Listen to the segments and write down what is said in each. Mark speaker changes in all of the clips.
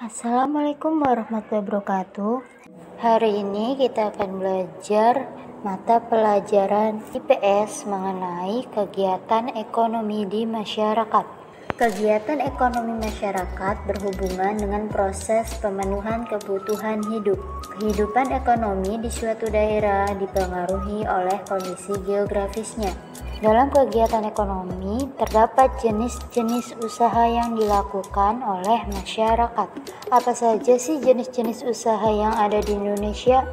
Speaker 1: Assalamualaikum warahmatullahi wabarakatuh. Hari ini kita akan belajar mata pelajaran IPS mengenai kegiatan ekonomi di masyarakat. Kegiatan ekonomi masyarakat berhubungan dengan proses pemenuhan kebutuhan hidup. Kehidupan ekonomi di suatu daerah dipengaruhi oleh kondisi geografisnya. Dalam kegiatan ekonomi, terdapat jenis-jenis usaha yang dilakukan oleh masyarakat. Apa saja sih jenis-jenis usaha yang ada di Indonesia?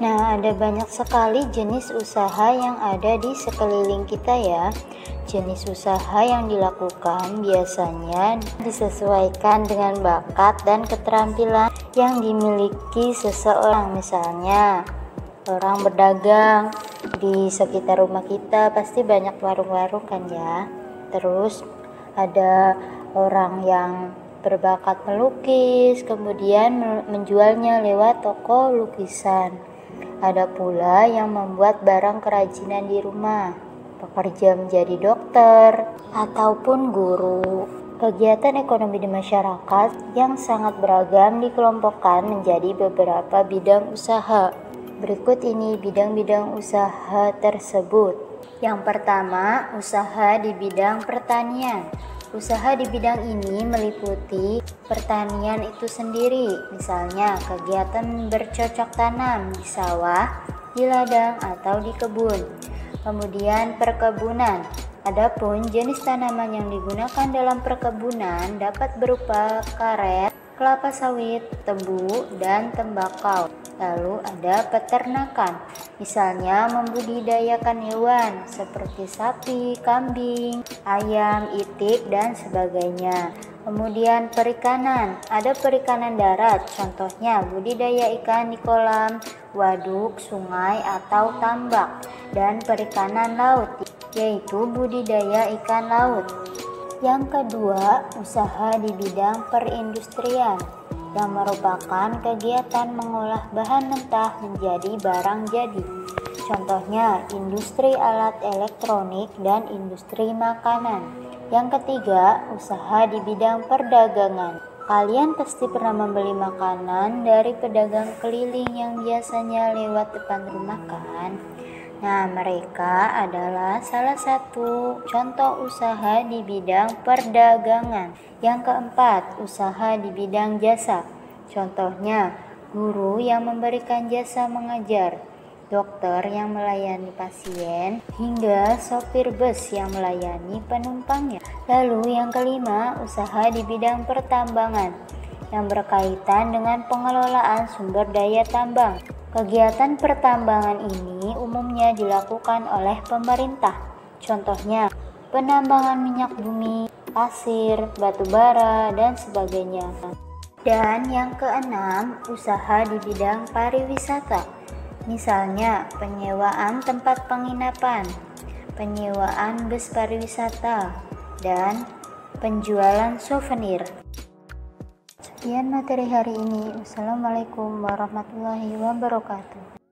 Speaker 1: Nah, ada banyak sekali jenis usaha yang ada di sekeliling kita ya. Jenis usaha yang dilakukan biasanya disesuaikan dengan bakat dan keterampilan yang dimiliki seseorang. Misalnya, orang berdagang di sekitar rumah kita pasti banyak warung-warung kan ya. Terus ada orang yang berbakat melukis, kemudian menjualnya lewat toko lukisan. Ada pula yang membuat barang kerajinan di rumah, pekerja menjadi dokter, ataupun guru. Kegiatan ekonomi di masyarakat yang sangat beragam dikelompokkan menjadi beberapa bidang usaha. Berikut ini bidang-bidang usaha tersebut. Yang pertama, usaha di bidang pertanian. Usaha di bidang ini meliputi pertanian itu sendiri, misalnya kegiatan bercocok tanam di sawah, di ladang, atau di kebun. Kemudian perkebunan. Adapun jenis tanaman yang digunakan dalam perkebunan dapat berupa karet, kelapa sawit, tebu, dan tembakau. Lalu ada peternakan, misalnya membudidayakan hewan seperti sapi, kambing, ayam, itik, dan sebagainya. Kemudian perikanan, ada perikanan darat, contohnya budidaya ikan di kolam, waduk, sungai, atau tambak. Dan perikanan laut, yaitu budidaya ikan laut. Yang kedua, usaha di bidang perindustrian, yang merupakan kegiatan mengolah bahan mentah menjadi barang jadi. Contohnya, industri alat elektronik dan industri makanan. Yang ketiga, usaha di bidang perdagangan. Kalian pasti pernah membeli makanan dari pedagang keliling yang biasanya lewat depan rumah kan? Nah, mereka adalah salah satu contoh usaha di bidang perdagangan. Yang keempat, usaha di bidang jasa. Contohnya, guru yang memberikan jasa mengajar, dokter yang melayani pasien, hingga sopir bus yang melayani penumpangnya. Lalu yang kelima, usaha di bidang pertambangan, yang berkaitan dengan pengelolaan sumber daya tambang. Kegiatan pertambangan ini umumnya dilakukan oleh pemerintah. Contohnya, penambangan minyak bumi, pasir, batu bara, dan sebagainya. Dan yang keenam, usaha di bidang pariwisata. Misalnya, penyewaan tempat penginapan, penyewaan bus pariwisata, dan penjualan souvenir. Sekian materi hari ini. Wassalamualaikum warahmatullahi wabarakatuh.